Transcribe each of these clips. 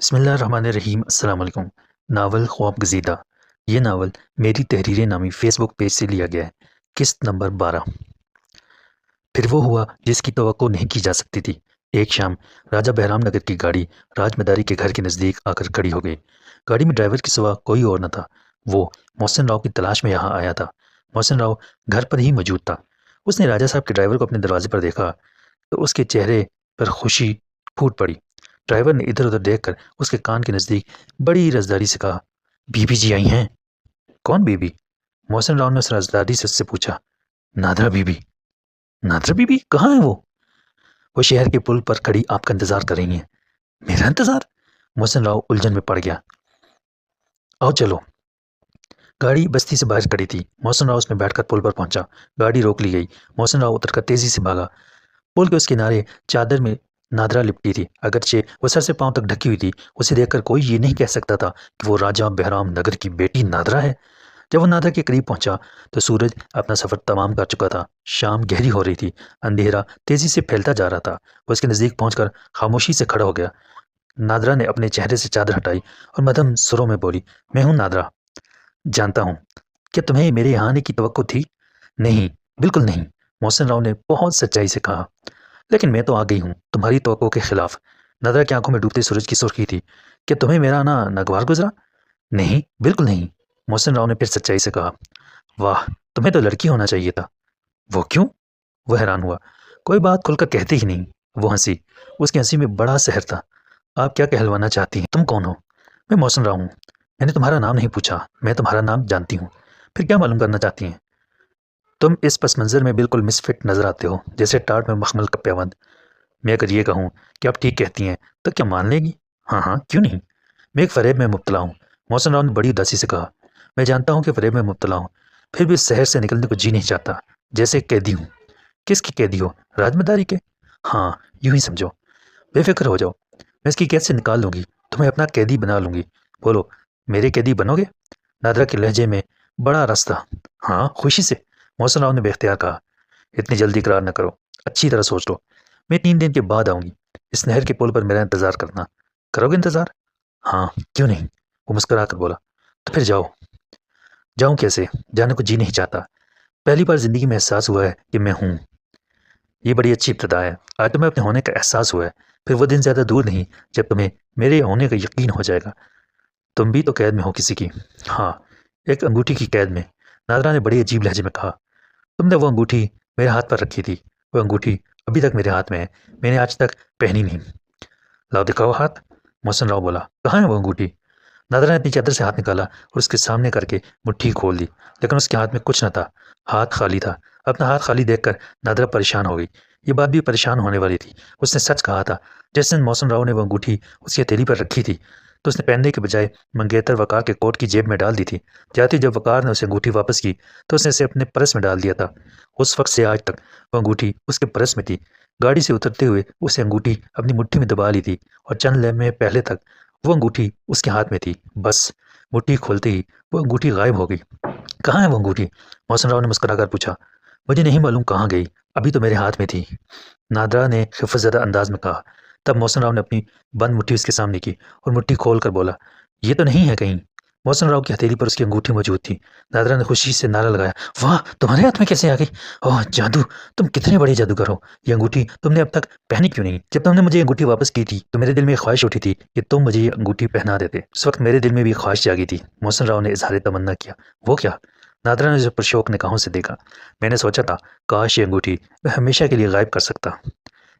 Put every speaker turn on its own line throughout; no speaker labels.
बिस्मिल्लाहिर्रहमानिर्रहीम अस्सलाम वालेकुम। नावल ख्वाब गज़ीदा। ये नावल मेरी तहरीरें नामी फ़ेसबुक पेज से लिया गया है। किस्त नंबर 12। फिर वो हुआ जिसकी तवक्को नहीं की जा सकती थी। एक शाम राजा बहराम नगर की गाड़ी राजमदारी के घर के नज़दीक आकर खड़ी हो गई। गाड़ी में ड्राइवर के सिवा कोई और न था। वो मोहसिन राव की तलाश में यहाँ आया था। मोहसिन राव घर पर ही मौजूद था। उसने राजा साहब के ड्राइवर को अपने दरवाजे पर देखा तो उसके चेहरे पर खुशी फूट पड़ी। ड्राइवर ने इधर-उधर देखकर उसके कान के नज़दीक बड़ी रज़दारी से कहा, "बीबी जी आई हैं?" "कौन बीबी?" मोहसिन राव ने उस रज़दारी से उससे पूछा। "नादरा बीबी।" "नादरा बीबी? कहाँ है वो?" "वो शहर के पुल पर खड़ी आपका इंतज़ार कर रही हैं।" "मेरा इंतज़ार?" मोहसिन राव उलझन में पड़ गया। "आओ चलो।" गाड़ी बस्ती से बाहर खड़ी थी। मोहसिन राव उसमें बैठकर पुल पर पहुंचा। गाड़ी रोक ली गई। मोहसिन राव उतरकर तेज़ी से भागा। पुल के उस किनारे चादर में नादरा लिपटी थी। अगरचे वो सर से पाँव तक ढकी हुई थी, उसे देखकर कोई ये नहीं कह सकता था कि वो राजा बहराम नगर की बेटी नादरा है। जब वो नादरा के करीब पहुंचा तो सूरज अपना सफ़र तमाम कर चुका था। शाम गहरी हो रही थी। अंधेरा तेज़ी से फैलता जा रहा था। वो उसके नज़दीक पहुंचकर खामोशी से खड़ा हो गया। नादरा ने अपने चेहरे से चादर हटाई और मध्यम सुरों में बोली, "मैं हूँ नादरा। जानता हूँ। क्या तुम्हें मेरे यहाँ आने की तवक्को थी?" "नहीं, बिल्कुल नहीं।" मोहसिन राव ने बहुत सच्चाई से कहा। "लेकिन मैं तो आ गई हूँ, तुम्हारी तवक्को के खिलाफ।" नादरा की आंखों में डूबते सूरज की सुर्खी थी। "क्या तुम्हें मेरा आना नागवार गुजरा?" "नहीं, बिल्कुल नहीं।" मोहसिन राव ने फिर सच्चाई से कहा। "वाह! तुम्हें तो लड़की होना चाहिए था।" "वो क्यों?" वो हैरान हुआ। "कोई बात खुलकर कहते ही नहीं।" वो हंसी। उसकी हंसी में बड़ा सहर था। "आप क्या कहलवाना चाहती हैं? तुम कौन हो?" "मैं मोहसिन राव हूँ। मैंने तुम्हारा नाम नहीं पूछा। मैं तुम्हारा नाम जानती हूँ। फिर क्या मालूम करना चाहती हैं?" "तुम इस पस मंज़र में बिल्कुल मिसफिट नज़र आते हो, जैसे टाट में मखमल का पैबंद। मैं अगर ये कहूँ कि आप ठीक कहती हैं, तो क्या मान लेंगी?" "हाँ, हाँ, क्यों नहीं? मैं एक फ़रेब में मुब्तला हूँ।" मोहसिन राव ने बड़ी उदासी से कहा। "मैं जानता हूँ कि फ़रेब में मुब्तला हूँ, फिर भी इस शहर से निकलने को जी नहीं चाहता, जैसे एक कैदी हूँ।" "किसकी कैदी हो? राजमदारी के?" "हाँ, यूँ ही समझो। बेफ़िक्र हो जाओ, मैं इसकी कैद से निकाल लूँगी, तुम्हें अपना कैदी बना लूँगी। बोलो, मेरे कैदी बनोगे?" नादरा के लहजे में बड़ा रस था। "हाँ, खुशी से।" मोहसिन राव ने बेख्तियार कहा। "इतनी जल्दी इकरार न करो, अच्छी तरह सोच लो। मैं 3 दिन के बाद आऊँगी। इस नहर के पुल पर मेरा इंतज़ार करना। करोगे इंतज़ार?" "हाँ, क्यों नहीं?" वो मुस्कुराकर बोला। "तो फिर जाओ।" "जाऊँ कैसे? जाने को जी नहीं चाहता। पहली बार ज़िंदगी में एहसास हुआ है कि मैं हूँ। ये बड़ी अच्छी इब्तिदा है। आज तुम्हें अपने होने का एहसास हुआ है। फिर वो दिन ज़्यादा दूर नहीं जब तुम्हें मेरे होने का यकीन हो जाएगा। तुम भी तो कैद में हो किसी की।" "हाँ, एक अंगूठी की कैद में।" नादरा ने बड़े अजीब लहजे में कहा। "तुमने वो अंगूठी मेरे हाथ पर रखी थी। वो अंगूठी अभी तक मेरे हाथ में है। मैंने आज तक पहनी नहीं।" "लाओ दिखाओ हाथ।" मोहसिन राव बोला। "कहाँ है वो अंगूठी?" नादरा ने अपनी चादर से हाथ निकाला और उसके सामने करके मुट्ठी खोल दी, लेकिन उसके हाथ में कुछ न था। हाथ खाली था। अपना हाथ खाली देखकर नादरा परेशान हो गई। ये बात भी परेशान होने वाली थी। उसने सच कहा था। जिस दिन मोहसिन राव ने वो अंगूठी उसकी हथेली पर रखी थी, तो उसने पहनने के बजाय मंगेतर वकार के कोट की जेब में डाल दी थी। जाते ही जब वकार ने उसे अंगूठी वापस की, तो उसने इसे अपने पर्स में डाल दिया था। उस वक्त से आज तक वो अंगूठी उसके पर्स में थी। गाड़ी से उतरते हुए उसे अंगूठी अपनी मुट्ठी में दबा ली थी और चंद लम्हे पहले तक वो अंगूठी उसके हाथ में थी। बस मुट्ठी खोलते ही वो अंगूठी गायब हो गई। "कहाँ है वो अंगूठी?" मोहसिन राव ने मुस्कुराकर पूछा। "मुझे नहीं मालूम कहाँ गई, अभी तो मेरे हाथ में थी।" नादरा ने खिफ़्फ़तज़दा अंदाज में कहा। तब मोहसिन राव ने अपनी बंद मुट्ठी उसके सामने की और मुट्ठी खोल कर बोला, "ये तो नहीं है कहीं?" मोहसिन राव की हथेली पर उसकी अंगूठी मौजूद थी। नादरा ने खुशी से नारा लगाया, "वाह! तुम्हारे हाथ में कैसे आ गई? ओह जादू! तुम कितने बड़े जादूगर हो! ये अंगूठी तुमने अब तक पहनी क्यों नहीं? जब तुमने मुझे ये अंगूठी वापस की थी, तो मेरे दिल में एक ख्वाहिश उठी थी कि तुम मुझे ये अंगूठी पहना देते। उस वक्त मेरे दिल में भी एक ख्वाहिश जागी थी।" मोहसिन राव ने इज़हार तमन्ना किया। "वो क्या?" नादरा ने उसे पुरशौक निगाहों से देखा। "मैंने सोचा था, काश ये अंगूठी मैं हमेशा के लिए गायब कर सकता।"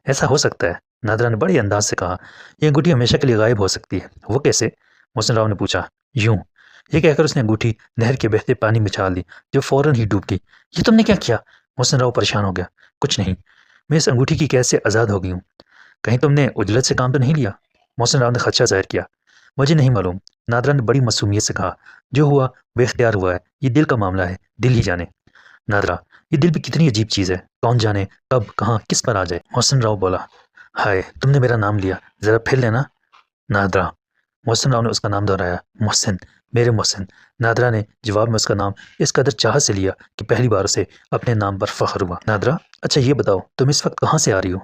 "ऐसा हो सकता है?" नादरा ने बड़े अंदाज से कहा। "ये अंगूठी हमेशा के लिए गायब हो सकती है।" "वो कैसे?" मोहसिन राव ने पूछा। "यूँ।" ये कहकर उसने अंगूठी नहर के बहते पानी में उछाल दी, जो फ़ौरन ही डूब गई। "ये तुमने क्या किया?" मोहसिन राव परेशान हो गया। "कुछ नहीं, मैं इस अंगूठी की कैद से आज़ाद हो गई हूँ। कहीं तुमने उजलत से काम तो नहीं लिया?" मोहसिन राव ने खदशा ज़ाहिर किया। "मुझे नहीं मालूम।" नादरा ने बड़ी मासूमियत से कहा। "जो हुआ वो इख्तियार हुआ है। ये दिल का मामला है, दिल ही जाने।" "नादरा, ये दिल भी कितनी अजीब चीज़ है। कौन जाने कब, कहाँ, किस पर आ जाए।" मोहसिन राव बोला। "हाय! तुमने मेरा नाम लिया, ज़रा फिर लेना।" "नादरा।" मोहसिन राव ने उसका नाम दोहराया। "मोहसिन, मेरे मोहसिन।" नादरा ने जवाब में उसका नाम इस कदर चाह से लिया कि पहली बार उसे अपने नाम पर फ़ख्र हुआ। "नादरा, अच्छा ये बताओ, तुम इस वक्त कहाँ से आ रही हो?"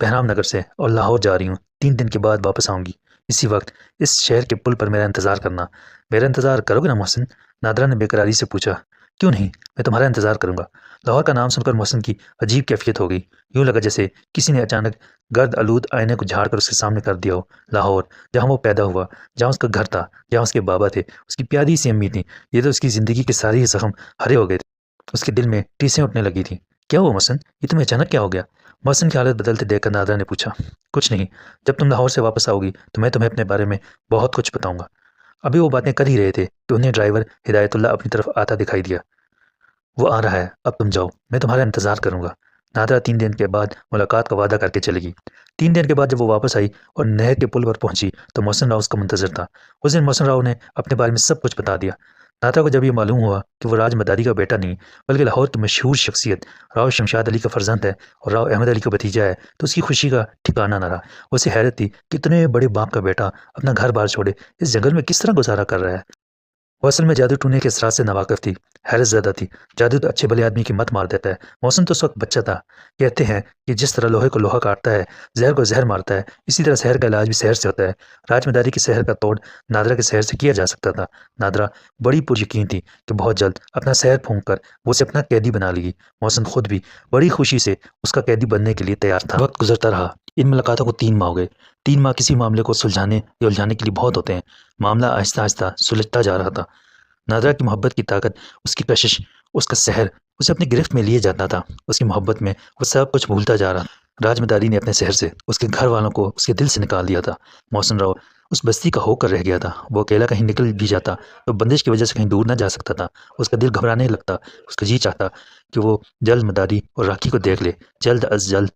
"बहराम नगर से और लाहौर जा रही हूँ। 3 दिन के बाद वापस आऊँगी।" इसी वक्त इस शहर के पुल पर मेरा इंतज़ार करना। मेरा इंतज़ार करोगे ना मोहसिन? नादरा ने बेकरारी से पूछा। क्यों नहीं, मैं तुम्हारा इंतज़ार करूंगा। लाहौर का नाम सुनकर मोहसिन की अजीब कैफियत हो गई। यूं लगा जैसे किसी ने अचानक गर्द आलूद आईने को झाड़ कर उसके सामने कर दिया हो। लाहौर, जहाँ वो पैदा हुआ, जहाँ उसका घर था, जहाँ उसके बाबा थे, उसकी प्यारी सी अम्मी थी। ये तो उसकी ज़िंदगी के सारे ही जख्म हरे हो गए थे। उसके दिल में टीसें उठने लगी थी। क्या हुआ मोहसिन? ये तुम्हें अचानक क्या हो गया? मोहसिन की हालत बदलते देखकर नादरा ने पूछा। कुछ नहीं, जब तुम लाहौर से वापस आओगी तो मैं तुम्हें अपने बारे में बहुत कुछ बताऊंगा। अभी वो बातें कर ही रहे थे कि उन्हें ड्राइवर हिदायतुल्लाह अपनी तरफ आता दिखाई दिया। वो आ रहा है, अब तुम जाओ, मैं तुम्हारा इंतज़ार करूंगा। नादरा 3 दिन के बाद मुलाकात का वादा करके चलेगी। 3 दिन के बाद जब वो वापस आई और नहर के पुल पर पहुंची तो मोहसिन राव उसका मुंतजर था। उस दिन मोहसिन राव ने अपने बारे में सब कुछ बता दिया। नादरा को जब ये मालूम हुआ कि वो राज मदारी का बेटा नहीं बल्कि लाहौर की मशहूर शख्सियत राव शमशाद अली का फर्जंद है और राव अहमद अली का भतीजा है, तो उसकी खुशी का ठिकाना न रहा। उसे हैरत थी कि इतने बड़े बाप का बेटा अपना घर बार छोड़े इस जंगल में किस तरह गुजारा कर रहा है। वो असल में जादू टूने के असरार से नावाकिफ थी, हैरत ज़्यादा थी। जादू तो अच्छे भले आदमी की मत मार देता है। मौसम तो उस वक्त बच्चा था। कहते हैं कि जिस तरह लोहे को लोहा काटता है, जहर को जहर मारता है, इसी तरह शहर का इलाज भी शहर से होता है। राजमदारी के शहर का तोड़ नादरा के शहर से किया जा सकता था। नादरा बड़ी पुरयकीन थी कि बहुत जल्द अपना शहर फूंक कर वो उसे अपना कैदी बना लेगी। मौसम खुद भी बड़ी खुशी से उसका कैदी बनने के लिए तैयार था। वक्त गुजरता रहा। इन मुलाकातों को 3 माह हो गए। 3 माह किसी मामले को सुलझाने या उलझाने के लिए बहुत होते हैं। मामला आहिस्ता आहिस्ता सुलझता जा रहा था। नादरा की मोहब्बत की ताकत, उसकी कशिश, उसका सहर उसे अपनी गिरफ्त में लिए जाता था। उसकी मोहब्बत में वो सब कुछ भूलता जा रहा। राजमदारी ने अपने शहर से उसके घर वालों को उसके दिल से निकाल दिया था। मोहसिन राव उस बस्ती का होकर रह गया था। वो अकेला कहीं निकल भी जाता तो बंदिश की वजह से कहीं दूर न जा सकता था। उसका दिल घबराने लगता। उसका जी चाहता कि वो जल्द मदारी और राखी को देख ले, जल्द अज जल्द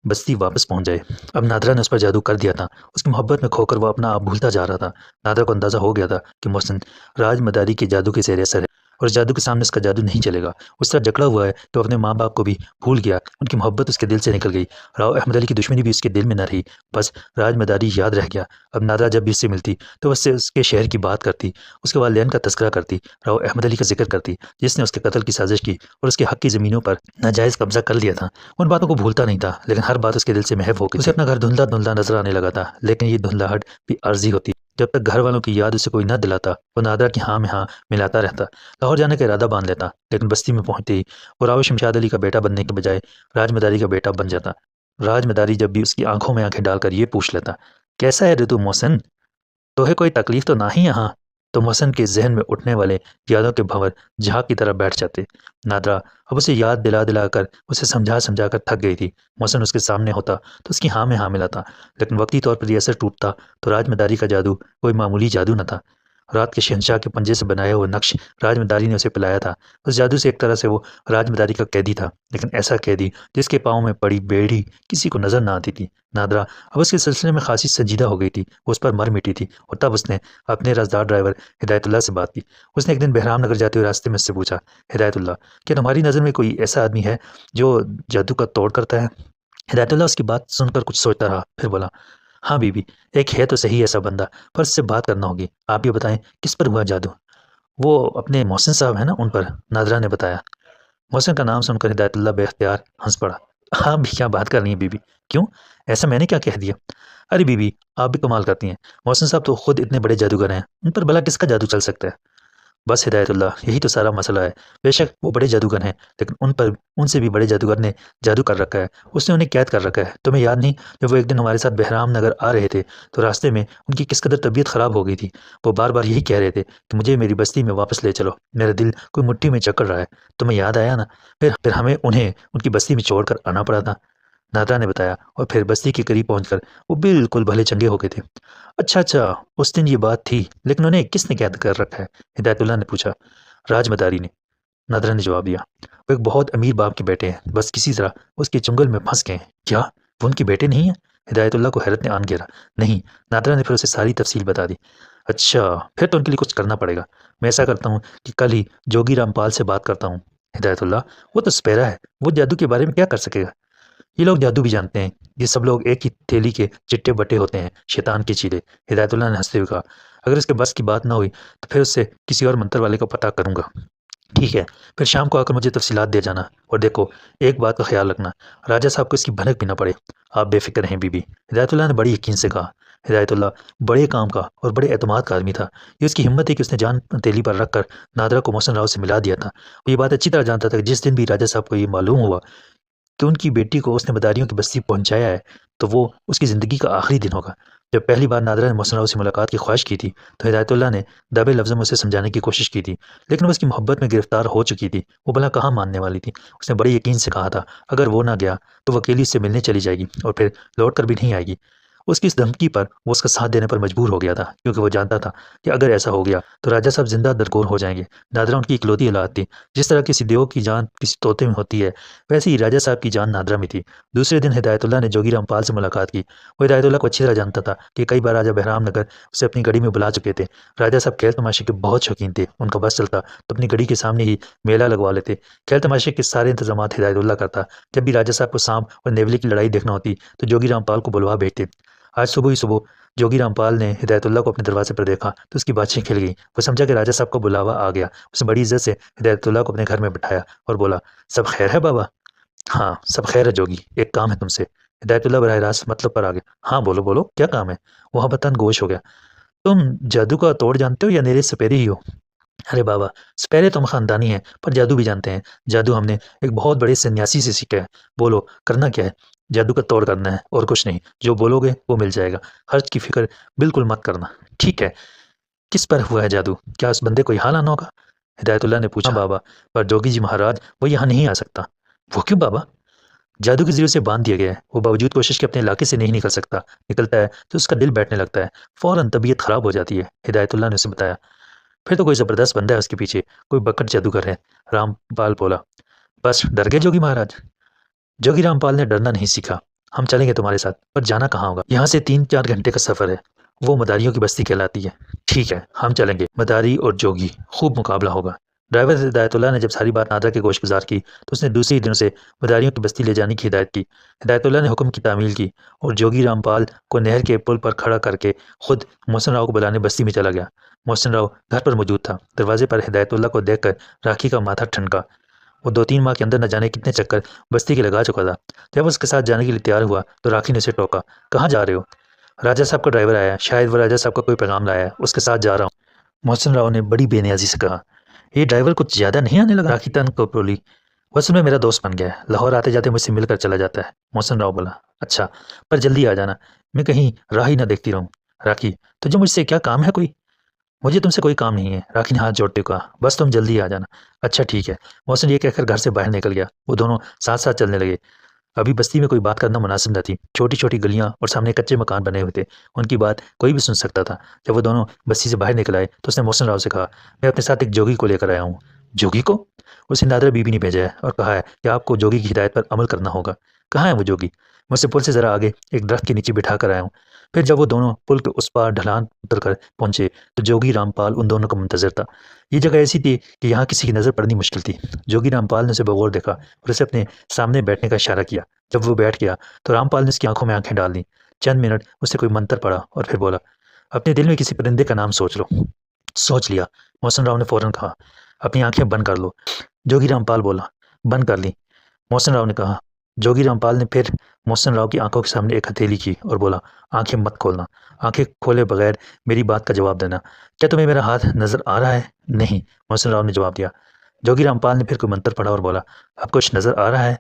बस्ती वापस पहुंच जाए। अब नादरा ने उस पर जादू कर दिया था। उसकी मोहब्बत में खोकर वो अपना आप भूलता जा रहा था। नादरा को अंदाजा हो गया था कि मोहसिन राज मदारी के जादू के ज़ेर असर है और इस जादू के सामने उसका जादू नहीं चलेगा। उस तरह जकड़ा हुआ है तो अपने माँ बाप को भी भूल गया। उनकी मोहब्बत उसके दिल से निकल गई। राव अहमद अली की दुश्मनी भी उसके दिल में न रही। बस राज मदारी याद रह गया। अब नादरा जब भी उससे मिलती तो उससे उसके शहर की बात करती, उसके वालिदैन का तस्करा करती, राव अहमद अली का जिक्र करती जिसने उसके कत्ल की साजिश की और उसके हक की ज़मीनों पर नाजायज़ कब्जा कर लिया था। उन बातों को भूलता नहीं था, लेकिन हर बात उसके दिल से महव हो गई। उसे अपना घर धुंधला धुंधला नजर आने लगा था, लेकिन ये धुंधलाहट भी आर्जी होती। जब तक घर वालों की याद उसे कोई न दिलाता वो नादरा की हाँ में हाँ मिलाता रहता। लाहौर जाने का इरादा बांध लेता, लेकिन बस्ती में पहुंचते ही वो राव शमशाद अली का बेटा बनने के बजाय राजमदारी का बेटा बन जाता। राजमदारी जब भी उसकी आंखों में आंखें डालकर ये पूछ लेता, कैसा है रे तू मोहसिन? तोहे कोई तकलीफ तो ना ही यहाँ? तो मोहसिन के जहन में उठने वाले यादों के भंवर झाग की तरह बैठ जाते। नादरा अब उसे याद दिला दिला कर उसे समझा समझा कर थक गई थी। मोहसिन उसके सामने होता तो उसकी हाँ में हाँ मिलाता, लेकिन वक्ती तौर पर यह असर टूटता तो राजमदारी का जादू कोई मामूली जादू न था। रात के शहंशाह के पंजे से बनाया हुआ नक्श राजमदारी ने उसे पिलाया था। उस जादू से एक तरह से वो राजमदारी का कैदी था, लेकिन ऐसा कैदी जिसके पाँव में पड़ी बेड़ी किसी को नजर ना आती थी। नादरा अब उसके सिलसिले में खासी संजीदा हो गई थी। वो उस पर मर मिटी थी और तब उसने अपने राजदार ड्राइवर हिदायतुल्लाह से बात की। उसने एक दिन बहराम नगर जाते हुए रास्ते में उससे पूछा, हिदायतुल्लाह, क्या तुम्हारी नज़र में कोई ऐसा आदमी है जो जादू का तोड़ करता है? हिदायतुल्लाह उसकी बात सुनकर कुछ सोचता रहा, फिर बोला, हाँ बीबी, एक है तो सही ऐसा बंदा, पर उससे बात करना होगी। आप ये बताएं किस पर हुआ जादू? वो अपने मोहसिन साहब है ना, उन पर। नादरा ने बताया। मोहसिन का नाम सुनकर हिदायतुल्लाह बेख्तियार हंस पड़ा। आप भी क्या बात कर रही हैं बीबी? क्यों, ऐसा मैंने क्या कह दिया? अरे बीबी, आप भी कमाल करती हैं। मोहसिन साहब तो खुद इतने बड़े जादूगर हैं, उन पर भला किसका जादू चल सकता है? बस हिदायतुल्लाह, यही तो सारा मसला है। बेशक वो बड़े जादूगर हैं, लेकिन उन पर उनसे भी बड़े जादूगर ने जादू कर रखा है। उसने उन्हें कैद कर रखा है। तुम्हें याद नहीं, जब वो एक दिन हमारे साथ बहराम नगर आ रहे थे तो रास्ते में उनकी किस कदर तबीयत ख़राब हो गई थी। वो बार बार यही कह रहे थे कि मुझे मेरी बस्ती में वापस ले चलो, मेरा दिल कोई मुट्ठी में जकड़ रहा है। तुम्हें याद आया ना? फिर हमें उन्हें उनकी बस्ती में छोड़ कर आना पड़ा था। नादरा ने बताया, और फिर बस्ती के करीब पहुंचकर वो बिल्कुल भले चंगे हो गए थे। अच्छा अच्छा, उस दिन ये बात थी, लेकिन उन्हें किसने कैद कर रखा है? हिदायतुल्लाह ने पूछा। राजमदारी ने, नादरा ने जवाब दिया। वो एक बहुत अमीर बाप के बेटे हैं, बस किसी तरह उसके चुंगल में फंस गए हैं। क्या वो उनके बेटे नहीं है? हिदायतुल्लाह को हैरत ने आन घेरा। नहीं। नादरा ने फिर उसे सारी तफसील बता दी। अच्छा, फिर तो उनके लिए कुछ करना पड़ेगा। मैं ऐसा करता हूँ कि कल ही जोगी रामपाल से बात करता हूँ। हिदायतुल्लाह, वो तो स्पेरा है, वो जादू के बारे में क्या कर सकेगा? ये लोग जादू भी जानते हैं। ये सब लोग एक ही थैली के चिट्टे बट्टे होते हैं, शैतान के चीले। हिदायतुल्लाह ने हंसते हुए कहा, अगर इसके बस की बात ना हुई तो फिर उससे किसी और मंत्र वाले का पता करूंगा। ठीक है, फिर शाम को आकर मुझे तफसीलात दे जाना। और देखो, एक बात का ख्याल रखना, राजा साहब को इसकी भनक भी ना पड़े। आप बेफिक्र रहें बीबी, हिदायतुल्लाह ने बड़ी यकीन से कहा। हिदायतुल्लाह बड़े काम का और बड़े एतमाद का आदमी था। ये उसकी हिम्मत है कि उसने जान हथेली पर रख कर नादरा को मोहसिन राव से मिला दिया था। वो ये बात अच्छी तरह जानता था कि जिस दिन भी राजा साहब को ये मालूम हुआ कि उनकी बेटी को उसने मदारियों की बस्ती पहुंचाया है, तो वो उसकी ज़िंदगी का आखिरी दिन होगा। जब पहली बार नादरा ने मोहसिन राव से मुलाकात की ख्वाहिश की थी, तो हिदायतुल्लाह ने दबे लफ्ज़ों में उसे समझाने की कोशिश की थी, लेकिन वो उसकी मोहब्बत में गिरफ्तार हो चुकी थी। वो भला कहाँ मानने वाली थी। उसने बड़े यकीन से कहा था, अगर वो ना गया तो वो अकेली उससे मिलने चली जाएगी और फिर लौट कर भी नहीं आएगी। उसकी इस धमकी पर वो उसका साथ देने पर मजबूर हो गया था, क्योंकि वो जानता था कि अगर ऐसा हो गया तो राजा साहब जिंदा दरगोर हो जाएंगे। नादरा उनकी इकलौती औलाद थी। जिस तरह किसी देव की जान किसी तोते में होती है, वैसे ही राजा साहब की जान नादरा में थी। दूसरे दिन हिदायतुल्लाह ने जोगी रामपाल से मुलाकात की। वो हिदायतुल्लाह को अच्छी तरह जानता था कि कई बार राजा बहराम नगर उसे अपनी गढ़ी में बुला चुके थे। राजा साहब खेल तमाशे के बहुत शौकीन थे। उनका बस चलता तो अपनी गढ़ी के सामने ही मेला लगवा लेते। खेल तमाशे के सारे इंतजाम हिदायतुल्लाह करता। जब भी राजा साहब को सांप और नेवले की लड़ाई देखना होती तो जोगी रामपाल को बुलवा भेजते। आज सुबह ही सुबह जोगी रामपाल ने हिदायतुल्लाह को अपने दरवाजे पर देखा तो उसकी बातचीत खिल गई। वो समझा कि राजा साहब का बुलावा आ गया। उसने बड़ी इज्जत से हिदायतुल्लाह को अपने घर में बिठाया और बोला, सब खैर है बाबा? हाँ, सब खैर है जोगी, एक काम है तुमसे। हिदायतुल्लाह बराह रास्त मतलब पर आ गया। हाँ बोलो बोलो, क्या काम है? वह बतन गोश हो गया। तुम जादू का तोड़ जानते हो या मेरे सपेरे ही हो? अरे बाबा, सपेरे तुम खानदानी हैं, पर जादू भी जानते हैं। जादू हमने एक बहुत बड़े सन्यासी से सीखा है। बोलो, करना क्या है? जादू का तोड़ करना है और कुछ नहीं। जो बोलोगे वो मिल जाएगा। खर्च की फिक्र बिल्कुल मत करना। ठीक है। किस पर हुआ है जादू? क्या उस बंदे को यहाँ लाना होगा? हिदायतुल्लाह ने पूछा। हाँ बाबा, पर जोगी जी महाराज वो यहाँ नहीं आ सकता। वो क्यों बाबा? जादू के जरिए उसे बांध दिया गया है। वो बावजूद कोशिश के अपने इलाके से नहीं निकल सकता। निकलता है तो उसका दिल बैठने लगता है। फौरन तबीयत खराब हो जाती है। हिदायतुल्लाह ने उसे बताया। फिर तो कोई जबरदस्त बंदा है उसके पीछे, कोई बकट जादूगर है। रामपाल बोला। बस डर गए जोगी महाराज? जोगी रामपाल ने डरना नहीं सीखा। हम चलेंगे तुम्हारे साथ, पर जाना कहाँ होगा? यहाँ से 3-4 घंटे का सफर है। वो मदारियों की बस्ती कहलाती है। ठीक है, हम चलेंगे। मदारी और जोगी, खूब मुकाबला होगा। ड्राइवर हिदायतुल्लाह ने जब सारी बात नादरा के गोश गुजार की तो उसने दूसरे दिन से मदारियों की बस्ती ले जाने की हिदायत की। हिदायतुल्लाह ने हुक्म की तामील की और जोगी रामपाल को नहर के पुल पर खड़ा करके खुद मोहसिन राव को बुलाने बस्ती में चला गया। मोहसिन राव घर पर मौजूद था। दरवाजे पर हिदायतुल्लाह को देखकर राखी का माथा ठनका। वो 2-3 माह के अंदर न जाने कितने चक्कर बस्ती के लगा चुका था। जब वो उसके साथ जाने के लिए तैयार हुआ तो राखी ने उसे टोका। कहाँ जा रहे हो? राजा साहब का ड्राइवर आया है, शायद वो राजा साहब का कोई पैगाम लाया है, उसके साथ जा रहा हूँ। मोहसिन राव ने बड़ी बेनियाजी से कहा। ये ड्राइवर कुछ ज़्यादा नहीं आने लगा? राखी तन को बोली। वो असल में मेरा दोस्त बन गया है। लाहौर आते जाते मुझसे मिलकर चला जाता है। मोहसिन राव बोला। अच्छा, पर जल्दी आ जाना, मैं कहीं राह ही ना देखती रहूँ। राखी, तुझे मुझसे क्या काम है कोई? मुझे तुमसे कोई काम नहीं है। राखी ने हाथ जोड़ते हुए कहा। बस तुम जल्दी आ जाना। अच्छा ठीक है। मोहसिन ये कहकर घर से बाहर निकल गया। वो दोनों साथ साथ चलने लगे। अभी बस्ती में कोई बात करना मुनासिब न थी। छोटी छोटी गलियां और सामने कच्चे मकान बने हुए थे। उनकी बात कोई भी सुन सकता था। जब वो दोनों बस्ती से बाहर निकल आए तो उसने मोहसिन राव से कहा, मैं अपने साथ एक जोगी को लेकर आया हूँ। जोगी को? उसे नादरा बीबी ने भेजा है और कहा है कि आपको जोगी की हिदायत पर अमल करना होगा। कहाँ है वो जोगी? मुझसे पुल से ज़रा आगे एक दरख्त के नीचे बिठा कर आया हूँ। फिर जब वो दोनों पुल के उस पार ढलान उतर कर पहुंचे तो जोगी रामपाल उन दोनों का मुंतजर था। ये जगह ऐसी थी कि यहाँ किसी की नज़र पड़नी मुश्किल थी। जोगी रामपाल ने उसे बगौर देखा और उसे अपने सामने बैठने का इशारा किया। जब वो बैठ गया तो रामपाल ने उसकी आंखों में आंखें डाल दी। चंद मिनट उससे कोई मंत्र पड़ा और फिर बोला, अपने दिल में किसी परिंदे का नाम सोच लो। सोच लिया, मोहसिन राव ने फौरन कहा। अपनी आंखें बंद कर लो। जोगी रामपाल बोला। बंद कर ली, मोहसिन राव ने कहा। जोगी रामपाल ने फिर मोहसिन राव की आंखों के सामने एक हथेली की और बोला, आंखें मत खोलना। आंखें खोले बगैर मेरी बात का जवाब देना। क्या तुम्हें मेरा हाथ नजर आ रहा है? नहीं, मोहसिन राव ने जवाब दिया। जोगी रामपाल ने फिर कोई मंत्र पढ़ा और बोला, अब कुछ नजर आ रहा है?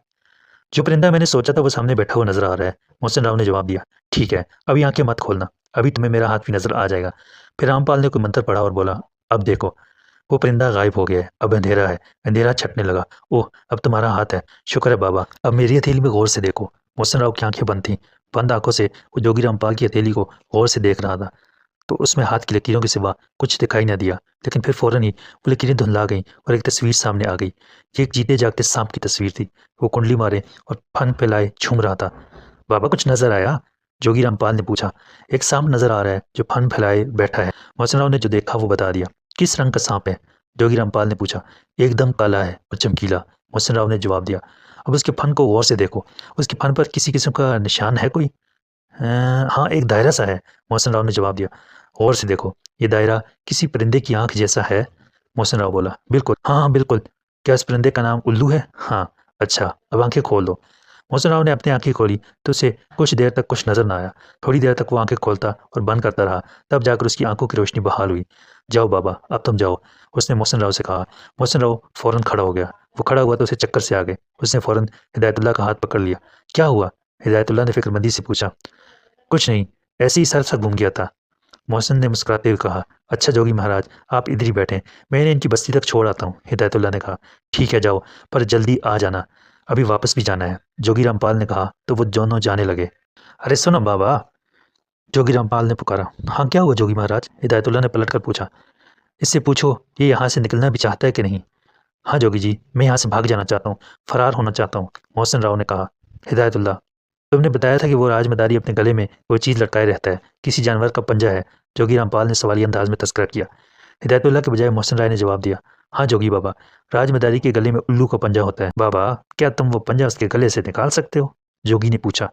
जो परिंदा मैंने सोचा था वो सामने बैठा हुआ नजर आ रहा है। मोहसिन राव ने जवाब दिया। ठीक है, अभी आंखें मत खोलना, अभी तुम्हें मेरा हाथ भी नजर आ जाएगा। फिर रामपाल ने कोई मंत्र पढ़ा और बोला, अब देखो। वो परिंदा गायब हो गया है। अब अंधेरा है। अंधेरा छटने लगा। ओह, अब तुम्हारा हाथ है। शुक्र है बाबा। अब मेरी हथेली में गौर से देखो। मोहसिन राव की आंखें बंद थीं। बंद आंखों से वो जोगी रामपाल की हथेली को गौर से देख रहा था। तो उसमें हाथ की लकीरों के सिवा कुछ दिखाई न दिया। लेकिन फिर फौरन ही वो लकीरें धुंधला गईं और एक तस्वीर सामने आ गई। ये एक जीते जागते सांप की तस्वीर थी। वो कुंडली मारे और फन फैलाए झूम रहा था। बाबा, कुछ नजर आया? जोगी रामपाल ने पूछा। एक सांप नजर आ रहा है जो फन फैलाए बैठा है। मोहसिन राव ने जो देखा वो बता दिया। किस रंग का सांप है? जोगी रामपाल ने पूछा। एकदम काला है और चमकीला, मोहसिन राव ने जवाब दिया। अब उसके फन को गौर से देखो। उसके फन पर किसी किस्म का निशान है कोई? हाँ, एक दायरा सा है, मोहसिन राव ने जवाब दिया। गौर से देखो, ये दायरा किसी परिंदे की आंख जैसा है। मोहसिन राव बोला। बिल्कुल, हाँ हाँ बिल्कुल। क्या इस परिंदे का नाम उल्लू है? हाँ। अच्छा, अब आंखें खोल दो। मोहसिन राव ने अपनी आंखें खोली तो उसे कुछ देर तक कुछ नजर न आया। थोड़ी देर तक वो आंखें खोलता और बंद करता रहा, तब जाकर उसकी आंखों की रोशनी बहाल हुई। जाओ बाबा, अब तुम जाओ, उसने मोहसिन राव से कहा। मोहसिन राव फौरन खड़ा हो गया। वो खड़ा हुआ तो उसे चक्कर से आ गए। उसने फौरन हिदायतुल्लाह का हाथ पकड़ लिया। क्या हुआ? हिदायतुल्लाह ने फिक्रमंदी से पूछा। कुछ नहीं, ऐसे ही सर सा घूम गया था, मोहसिन ने मुस्कुराते हुए कहा। अच्छा जोगी महाराज, आप इधर ही बैठें, मैं इन्हें इनकी बस्ती तक छोड़ आता हूँ, हिदायतुल्लाह ने कहा। ठीक है जाओ, पर जल्दी आ जाना, अभी वापस भी जाना है, जोगी रामपाल ने कहा तो वो दोनों जाने लगे। अरे सुनो बाबा, जोगी रामपाल ने पुकारा। हाँ क्या हुआ जोगी महाराज? हिदायतुल्लाह ने पलट कर पूछा। इससे पूछो ये यहाँ से निकलना भी चाहता है कि नहीं। हाँ जोगी जी, मैं यहाँ से भाग जाना चाहता हूँ, फरार होना चाहता हूँ, मोहसिन राव ने कहा। हिदायतुल्लाह, तुमने बताया था कि वो राजमदारी अपने गले में कोई चीज़ लटकाए रहता है, किसी जानवर का पंजा है, जोगी रामपाल ने सवालिया अंदाज में तस्करा किया। हिदायतुल्लाह के बजाय मोहसिन राय ने जवाब दिया। हाँ जोगी बाबा, राजमदारी के गले में उल्लू का पंजा होता है। बाबा, क्या तुम वो पंजा उसके गले से निकाल सकते हो? जोगी ने पूछा।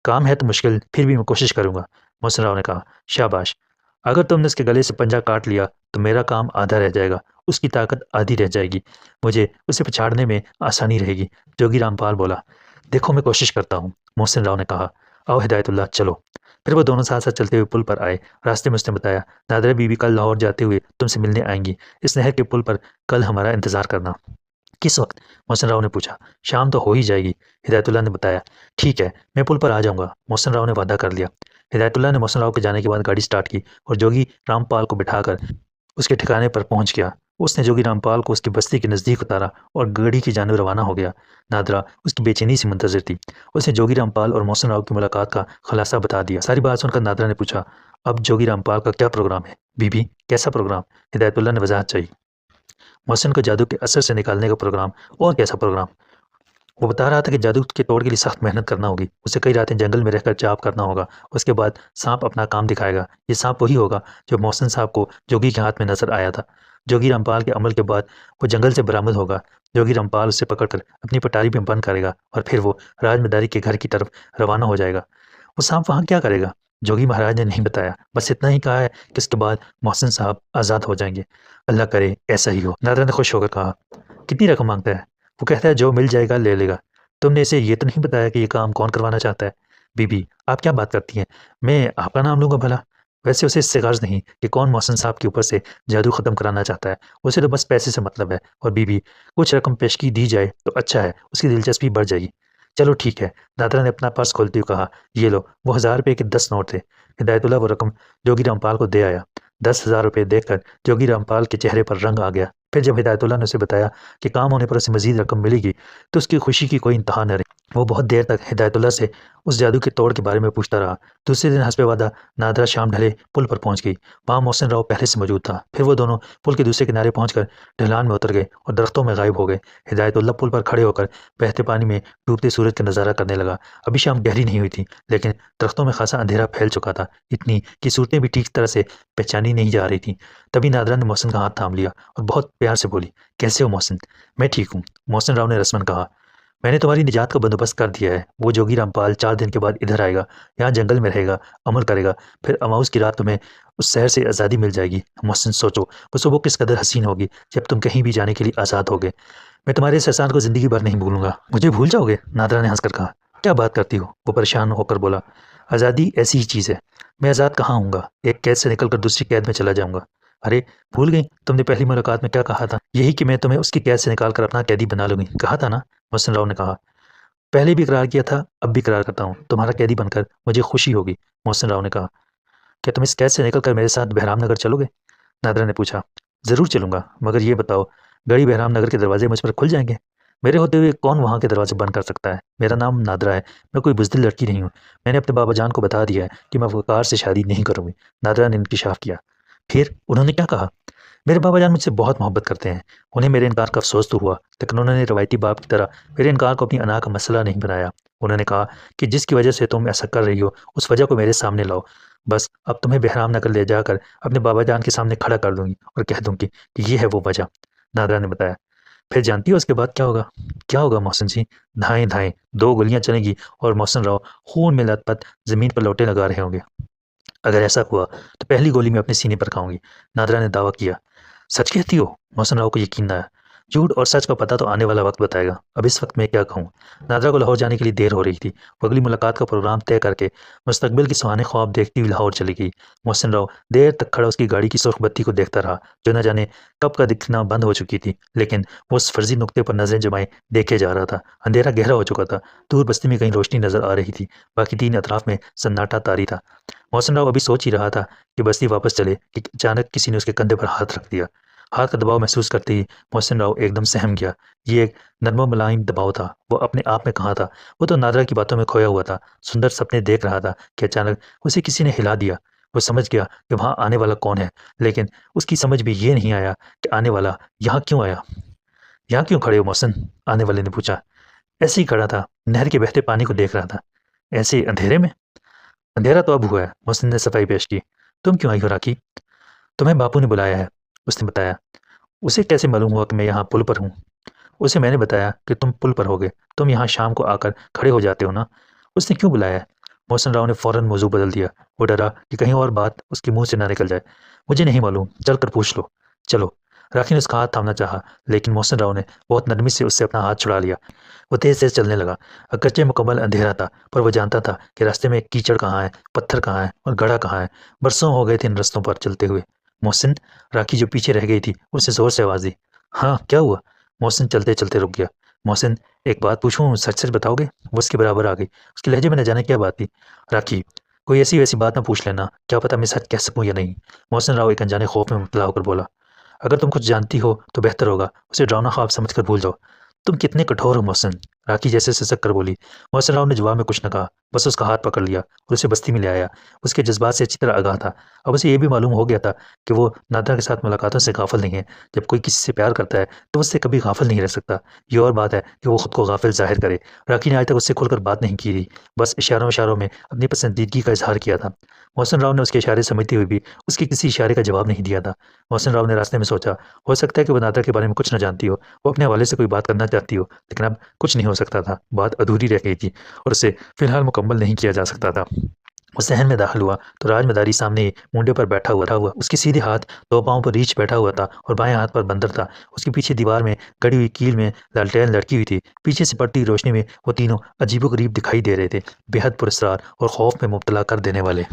काम है तो मुश्किल, फिर भी मैं कोशिश करूंगा, मोहसिन राव ने कहा। शाबाश, अगर तुमने उसके गले से पंजा काट लिया तो मेरा काम आधा रह जाएगा, उसकी ताकत आधी रह जाएगी, मुझे उसे पछाड़ने में आसानी रहेगी, जोगी रामपाल बोला। देखो मैं कोशिश करता हूँ, मोहसिन राव ने कहा। आओ हिदायतुल्लाह चलो। फिर वो दोनों साथ साथ चलते हुए पुल पर आए। रास्ते में उसने बताया, नादरा बीबी कल लाहौर जाते हुए तुमसे मिलने आएंगी, इस नहर के पुल पर कल हमारा इंतजार करना। किस वक्त? मोहसिन राव ने पूछा। शाम तो हो ही जाएगी, हिदायतुल्लाह ने बताया। ठीक है, मैं पुल पर आ जाऊंगा, मोहसिन राव ने वादा कर लिया। हिदायतुल्लाह ने मोहसिन राव के जाने के बाद गाड़ी स्टार्ट की और जोगी रामपाल को बिठाकर उसके ठिकाने पर पहुंच गया। उसने जोगी रामपाल को उसकी बस्ती के नज़दीक उतारा और गाड़ी की जानिब रवाना हो गया। नादरा उसकी बेचैनी से मुंतजर थी। उसने जोगी रामपाल और मोहसिन राव की मुलाकात का खुलासा बता दिया। सारी बात सुनकर नादरा ने पूछा, अब जोगी रामपाल का क्या प्रोग्राम है? बीबी, कैसा प्रोग्राम? हिदायतुल्लाह ने वजाहत चाहिए। मोहसिन को जादू के असर से निकालने का प्रोग्राम। और कैसा प्रोग्राम? वो बता रहा था कि जादू के तोड़ के लिए सख्त मेहनत करना होगी, उसे कई रातें जंगल में रहकर जाप करना होगा, उसके बाद सांप अपना काम दिखाएगा। ये सांप वही होगा जो मोहसिन साहब को जोगी के हाथ में नजर आया था। जोगी रामपाल के अमल के बाद वो जंगल से बरामद होगा। जोगी रामपाल उसे पकड़कर अपनी पटारी में बंद करेगा और फिर वो राजमदारी के घर की तरफ रवाना हो जाएगा। वो सांप वहाँ क्या करेगा? जोगी महाराज ने नहीं बताया, बस इतना ही कहा है कि उसके बाद मोहसिन साहब आज़ाद हो जाएंगे। अल्लाह करे ऐसा ही हो, नादरा ने खुश होकर कहा। कितनी रकम मांगता है? वो कहता है जो मिल जाएगा ले लेगा। तुमने इसे ये तो नहीं बताया कि ये काम कौन करवाना चाहता है? बीबी, आप क्या बात करती हैं, मैं आपका नाम लूंगा भला? वैसे उसे इससे गर्ज नहीं कि कौन मोहसिन साहब के ऊपर से जादू ख़त्म कराना चाहता है, उसे तो बस पैसे से मतलब है। और बीबी, कुछ रकम पेशगी दी जाए तो अच्छा है, उसकी दिलचस्पी बढ़ जाएगी। चलो ठीक है, दादरा ने अपना पर्स खोलते हुए कहा। ये लो, वो 1000 रुपये के 10 नोट थे। हिदायतुल्लाह वो रकम जोगी रामपाल को दे आया। 10,000 रुपये देखकर जोगी रामपाल के चेहरे पर रंग आ गया। फिर जब हिदायतुल्लाह ने उसे बताया कि काम होने पर उसे मजीद रकम मिलेगी तो उसकी खुशी की कोई इंतहा न रही। वो बहुत देर तक हिदायतुल्लाह से उस जादू के तोड़ के बारे में पूछता रहा। दूसरे दिन हस्बे वादा नादरा शाम ढले पुल पर पहुंच गई। वहाँ मोहसिन राव पहले से मौजूद था। फिर वो दोनों पुल के दूसरे किनारे पहुंचकर ढलान में उतर गए और दरख्तों में गायब हो गए। हिदायतुल्लाह पुल पर खड़े होकर बहते पानी में डूबते सूरज का नज़ारा करने लगा। अभी शाम गहरी नहीं हुई थी, लेकिन दरख्तों में खासा अंधेरा फैल चुका था, इतनी कि सूरतें भी ठीक तरह से पहचानी नहीं जा रही थी। तभी नादरा ने मोहसिन का हाथ थाम लिया और बहुत प्यार से बोली, कैसे हो मोहसिन? मैं ठीक हूँ, मोहसिन राव ने रस्मन कहा। मैंने तुम्हारी निजात का बंदोबस्त कर दिया है। वो जोगी रामपाल 4 दिन के बाद इधर आएगा, यहाँ जंगल में रहेगा, अमल करेगा, फिर अमाउस की रात तुम्हें उस शहर से आज़ादी मिल जाएगी। मोहसिन सोचो वो सुबह किस कदर हसीन होगी जब तुम कहीं भी जाने के लिए आज़ाद होगे। मैं तुम्हारे इस एहसान को ज़िंदगी भर नहीं भूलूंगा। मुझे भूल जाओगे? नादरा ने हंसकर कहा। क्या बात करती हो? वो परेशान होकर बोला। आज़ादी ऐसी ही चीज़ है, मैं आज़ाद कहाँ होऊंगा, एक कैद से निकलकर दूसरी कैद में चला जाऊंगा। अरे भूल गई, तुमने पहली मुलाकात में क्या कहा था? यही कि मैं तुम्हें उसकी कैद से निकाल कर अपना कैदी बना लूंगी, कहा था ना? मोहसिन राव ने कहा। पहले भी इकरार किया था, अब भी इकरार करता हूँ, तुम्हारा कैदी बनकर मुझे खुशी होगी, मोहसिन राव ने कहा। क्या तुम इस कैद से निकलकर मेरे साथ बहराम नगर चलोगे? नादरा ने पूछा। ज़रूर चलूंगा, मगर ये बताओ, गड़ी बहराम नगर के दरवाजे मुझ पर खुल जाएंगे? मेरे होते हुए कौन वहाँ के दरवाजे बंद कर सकता है? मेरा नाम नादरा है, मैं कोई बुज़दिल लड़की नहीं हूँ। मैंने अपने बाबा जान को बता दिया है कि मैं वक़ार से शादी नहीं करूँगी। नादरा ने इंकशाफ किया। फिर उन्होंने क्या कहा? मेरे बाबा जान मुझसे बहुत मोहब्बत करते हैं। उन्हें मेरे इनकार का अफसोस तो हुआ, लेकिन उन्होंने रवायती बाप की तरह मेरे इनकार को अपनी अना का मसला नहीं बनाया। उन्होंने कहा कि जिसकी वजह से तुम ऐसा कर रही हो, उस वजह को मेरे सामने लाओ। बस अब तुम्हें बहराम नगर ले जाकर अपने बाबा जान के सामने खड़ा कर दूंगी और कह दूंगी कि ये है वो वजह। नादरा ने बताया। फिर जानती हो उसके बाद क्या होगा? क्या होगा मोहसिन जी? धाएं धाएं 2 गोलियां चलेंगी और मोहसिन राव खून में लथपथ जमीन पर लौटे लगा रहे होंगे। अगर ऐसा हुआ तो पहली गोली मैं अपने सीने पर खाऊंगी, नादरा ने दावा किया। सच कहती हो? मोहसिन राव को यकीन न आया। झूठ और सच का पता तो आने वाला वक्त बताएगा। अब इस वक्त मैं क्या कहूँ। नादरा को लाहौर जाने के लिए देर हो रही थी। वो अगली मुलाकात का प्रोग्राम तय करके मुस्तकबिल की सुहाने ख्वाब देखती हुई लाहौर चली गई। मोहसिन राव देर तक खड़ा उसकी गाड़ी की सुर्ख बत्ती को देखता रहा, जो न जाने कब का दिखना बंद हो चुकी थी। लेकिन वो उस फर्जी नुक्ते पर नजरें जमाए देखे जा रहा था। अंधेरा गहरा हो चुका था। दूर बस्ती में कहीं रोशनी नजर आ रही थी, बाकी तीन अतराफ में सन्नाटा तारी था। मोहसिन राव अभी सोच ही रहा था कि बस्ती वापस चले कि अचानक किसी ने उसके कंधे पर हाथ रख दिया। हाथ का दबाव महसूस करते ही मोहसिन राव एकदम सहम गया। ये एक नर्म मुलायम दबाव था। वो अपने आप में कहाँ था। वो तो नादरा की बातों में खोया हुआ था, सुंदर सपने देख रहा था कि अचानक उसे किसी ने हिला दिया। वो समझ गया कि वहाँ आने वाला कौन है, लेकिन उसकी समझ में ये नहीं आया कि आने वाला यहाँ क्यों आया। यहाँ क्यों खड़े हो मोहसिन? आने वाले ने पूछा। ऐसे ही खड़ा था, नहर के बहते पानी को देख रहा था। ऐसे अंधेरे में? अंधेरा तो अब हुआ है, मोहसिन ने सफाई पेश की। तुम क्यों आई हो राखी? तुम्हें बापू ने बुलाया है, उसने बताया। उसे कैसे मालूम हुआ कि मैं यहाँ पुल पर हूँ? उसे मैंने बताया कि तुम पुल पर होगे। तुम यहाँ शाम को आकर खड़े हो जाते हो ना। उसने क्यों बुलाया है? मोहसिन राव ने फौरन मौजू बदल दिया। वो डरा कि कहीं और बात उसके मुंह से ना निकल जाए। मुझे नहीं मालूम, चल कर पूछ लो। चलो। राखी ने उसका हाथ थामना चाहा, लेकिन मोहसिन राव ने बहुत नरमी से उससे अपना हाथ छुड़ा लिया। वो तेज तेज चलने लगा। अगरचे मुकम्मल अंधेरा था, पर वो जानता था कि रास्ते में कीचड़ कहाँ है, पत्थर कहाँ है और गड्ढा कहाँ है। बरसों हो गए थे इन रस्तों पर चलते हुए। मोहसिन, राखी जो पीछे रह गई थी उससे जोर से आवाज दी। हाँ, क्या हुआ? मोहसिन चलते चलते रुक गया। मोहसिन, एक बात पूछूं, सच सच बताओगे? वो उसके बराबर आ गई। उसके लहजे में न जाने क्या बात थी। राखी, कोई ऐसी वैसी बात ना पूछ लेना, क्या पता मैं सच कह सकूं या नहीं। मोहसिन राव एक अनजाने खौफ में मुब्तला होकर बोला। अगर तुम कुछ जानती हो तो बेहतर होगा, उसे डरावना ख्वाब समझकर भूल जाओ। तुम कितने कठोर हो मोहसिन, राखी जैसे सिसक कर बोली। मोहसिन राव ने जवाब में कुछ न कहा, बस उसका हाथ पकड़ लिया और उसे बस्ती में ले आया। उसके जज्बात से अच्छी तरह आगाह था। अब उसे यह भी मालूम हो गया था कि वो नादरा के साथ मुलाकातों से गाफिल नहीं है। जब कोई किसी से प्यार करता है तो उससे कभी गाफिल नहीं रह सकता। ये और बात है कि वो खुद को गाफिल जाहिर करे। राखी ने आज तक उससे खुलकर बात नहीं की थी, बस इशारों इशारों में अपनी पसंदीदगी का इजहार किया था। मोहसिन राव ने उसके इशारे समझते हुए भी उसके किसी इशारे का जवाब नहीं दिया था। मोहसिन राव ने रास्ते में सोचा, हो सकता है कि वो नादरा के बारे में कुछ न जानती हो। वो अपने हवाले से कोई बात करना चाहती हो, लेकिन अब कुछ नहीं हो सकता था। बात अधूरी रह गई थी और उसे फिलहाल मुकम्मल नहीं किया जा सकता था। वो सहन में दाखिल हुआ तो राजमदारी सामने ही मुंडे पर बैठा हुआ। उसके सीधे हाथ दो पाँव पर रीछ बैठा हुआ था और बाएं हाथ पर बंदर था। उसके पीछे दीवार में गड़ी हुई कील में लालटेन लड़की हुई थी। पीछे से पड़ती रोशनी में वो तीनों अजीबोगरीब दिखाई दे रहे थे, बेहद पुरस्कार और खौफ में मुब्तला कर देने वाले।